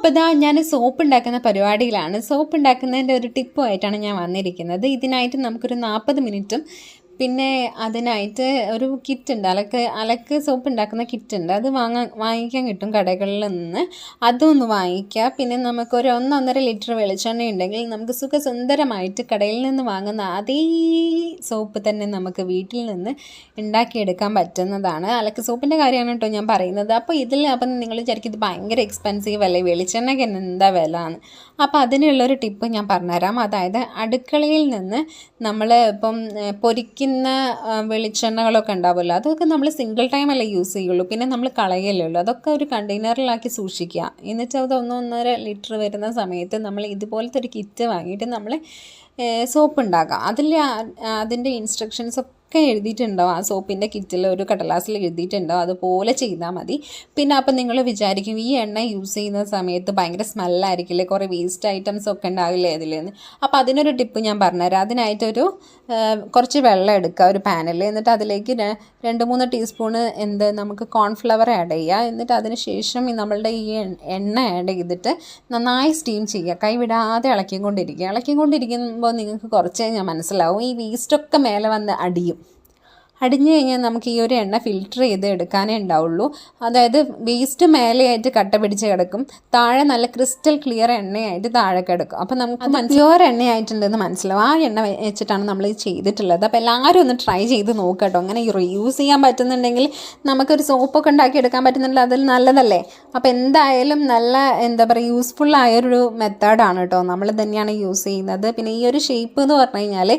അപ്പോൾ ഇതാ ഞാൻ സോപ്പ് ഉണ്ടാക്കുന്ന പരിപാടിയിലാണ്. സോപ്പ് ഉണ്ടാക്കുന്നതിൻ്റെ ഒരു ടിപ്പുമായിട്ടാണ് ഞാൻ വന്നിരിക്കുന്നത്. ഇതിനായിട്ട് നമുക്കൊരു 40 മിനിറ്റും പിന്നെ അതിനായിട്ട് ഒരു കിറ്റുണ്ട്, അലക്ക് സോപ്പ് ഉണ്ടാക്കുന്ന കിറ്റുണ്ട്. അത് വാങ്ങിക്കാൻ കിട്ടും കടകളിൽ നിന്ന്. അതൊന്ന് വാങ്ങിക്കുക. പിന്നെ നമുക്കൊരു 1-1.5 ലിറ്റർ വെളിച്ചെണ്ണ ഉണ്ടെങ്കിൽ നമുക്ക് സുഖസുന്ദരമായിട്ട് കടയിൽ നിന്ന് വാങ്ങുന്ന അതേ സോപ്പ് തന്നെ നമുക്ക് വീട്ടിൽ നിന്ന് ഉണ്ടാക്കിയെടുക്കാൻ പറ്റുന്നതാണ്. അലക്ക് സോപ്പിൻ്റെ കാര്യമാണ് കേട്ടോ ഞാൻ പറയുന്നത്. അപ്പോൾ അപ്പം നിങ്ങൾ വിചാരിക്കും ഇത് ഭയങ്കര എക്സ്പെൻസീവ് അല്ലേ, വെളിച്ചെണ്ണയ്ക്ക് എന്താ വില എന്ന്. അപ്പോൾ അതിനുള്ളൊരു ടിപ്പ് ഞാൻ പറഞ്ഞുതരാം. അതായത് അടുക്കളയിൽ നിന്ന് നമ്മൾ ഇപ്പം പൊരിക്കുന്ന വെളിച്ചെണ്ണകളൊക്കെ ഉണ്ടാവുമല്ലോ, അതൊക്കെ നമ്മൾ സിംഗിൾ ടൈം അല്ലേ യൂസ് ചെയ്യുള്ളൂ, പിന്നെ നമ്മൾ കളയല്ലോ. അതൊക്കെ ഒരു കണ്ടെയ്നറിലാക്കി സൂക്ഷിക്കുക. എന്നിട്ട് അത് 1-1.5 ലിറ്റർ വരുന്ന സമയത്ത് നമ്മൾ ഇതുപോലത്തെ ഒരു കിറ്റ് വാങ്ങിയിട്ട് നമ്മൾ സോപ്പ് ഉണ്ടാക്കാം. അതിൻ്റെ ഇൻസ്ട്രക്ഷൻസൊക്കെ എഴുതിയിട്ടുണ്ടാവും. ആ സോപ്പിൻ്റെ കിറ്റിൽ ഒരു കടലാസിൽ എഴുതിയിട്ടുണ്ടാവും. അതുപോലെ ചെയ്താൽ മതി. പിന്നെ അപ്പം നിങ്ങൾ വിചാരിക്കും ഈ എണ്ണ യൂസ് ചെയ്യുന്ന സമയത്ത് ഭയങ്കര സ്മെല്ലായിരിക്കില്ലേ, കുറേ വേസ്റ്റ് ഐറ്റംസ് ഒക്കെ ഉണ്ടാവില്ലേ അതിലെന്ന്. അപ്പോൾ അതിനൊരു ടിപ്പ് ഞാൻ പറഞ്ഞുതരാം. അതിനായിട്ടൊരു കുറച്ച് വെള്ളം എടുക്കുക ഒരു പാനിൽ. എന്നിട്ട് അതിലേക്ക് 2-3 ടീസ്പൂണ് നമുക്ക് കോൺഫ്ലവർ ആഡ് ചെയ്യുക. എന്നിട്ട് അതിന് ശേഷം നമ്മളുടെ ഈ എണ്ണ ആഡ് ചെയ്തിട്ട് നന്നായി സ്റ്റീം ചെയ്യുക. കൈവിടാതെ ഇളക്കിക്കൊണ്ടിരിക്കുമ്പോൾ നിങ്ങൾക്ക് കുറച്ച് കഴിഞ്ഞാൽ മനസ്സിലാവും ഈ വേസ്റ്റൊക്കെ മേലെ വന്ന് അടിഞ്ഞു കഴിഞ്ഞാൽ നമുക്ക് ഈ ഒരു എണ്ണ ഫിൽറ്റർ ചെയ്ത് എടുക്കാനേ ഉണ്ടാവുള്ളൂ. അതായത് വേസ്റ്റ് മേലെയായിട്ട് കട്ട പിടിച്ച് കിടക്കും, താഴെ നല്ല ക്രിസ്റ്റൽ ക്ലിയർ എണ്ണയായിട്ട് താഴെ കിടക്കും. അപ്പോൾ നമുക്ക് പ്യുവർ എണ്ണയായിട്ടുണ്ടെന്ന് മനസ്സിലാവും. ആ എണ്ണ വെച്ചിട്ടാണ് നമ്മൾ ഇത് ചെയ്തിട്ടുള്ളത്. അപ്പോൾ എല്ലാവരും ഒന്ന് ട്രൈ ചെയ്ത് നോക്കട്ടോ. അങ്ങനെ റീയൂസ് ചെയ്യാൻ പറ്റുന്നുണ്ടെങ്കിൽ, നമുക്കൊരു സോപ്പൊക്കെ ഉണ്ടാക്കിയെടുക്കാൻ പറ്റുന്നുണ്ടെങ്കിൽ അതിൽ നല്ലതല്ലേ. അപ്പോൾ എന്തായാലും നല്ല യൂസ്ഫുള്ളായൊരു മെത്തേഡാണ് കേട്ടോ. നമ്മൾ തന്നെയാണ് യൂസ് ചെയ്യുന്നത്. പിന്നെ ഈ ഒരു ഷേപ്പ് എന്ന് പറഞ്ഞു കഴിഞ്ഞാൽ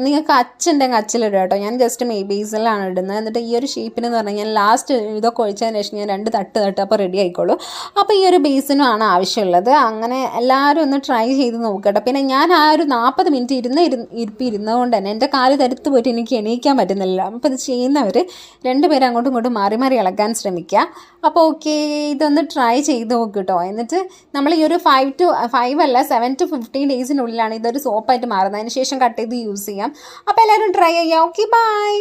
നിങ്ങൾക്ക് അച്ചുണ്ടെങ്കിൽ അച്ചിലിടുക കേട്ടോ. ഞാൻ ജസ്റ്റ് ബേസിലാണ് ഇടുന്നത്. എന്നിട്ട് ഈ ഒരു ഷേപ്പിന് എന്ന് പറഞ്ഞാൽ ലാസ്റ്റ് ഇതൊക്കെ ഒഴിച്ചതിന് ശേഷം ഞാൻ 2 തട്ട് അപ്പോൾ റെഡി ആയിക്കോളൂ. അപ്പോൾ ഈ ഒരു ബേസിനുമാണ് ആവശ്യമുള്ളത്. അങ്ങനെ എല്ലാവരും ഒന്ന് ട്രൈ ചെയ്ത് നോക്കട്ടെ. പിന്നെ ഞാൻ ആ ഒരു 40 മിനിറ്റ് ഇരുന്നതുകൊണ്ട് തന്നെ എൻ്റെ കാല് തരുത്ത് പോയിട്ട് എനിക്ക് എണീക്കാൻ പറ്റുന്നില്ല. അപ്പോൾ ഇത് ചെയ്യുന്നവർ 2 പേരും അങ്ങോട്ടും ഇങ്ങോട്ടും മാറി മാറി ഇളക്കാൻ ശ്രമിക്കുക. അപ്പോൾ ഓക്കെ, ഇതൊന്ന് ട്രൈ ചെയ്ത് നോക്ക് കേട്ടോ. എന്നിട്ട് നമ്മൾ ഈ ഒരു 7 to 15 ഡേയ്സിനുള്ളിലാണ് ഇതൊരു സോപ്പായിട്ട് മാറുന്നത്. അതിന് ശേഷം കട്ട് ചെയ്ത് യൂസ് ചെയ്യാം. അപ്പോൾ എല്ലാവരും ട്രൈ ചെയ്യാം. Okay, by.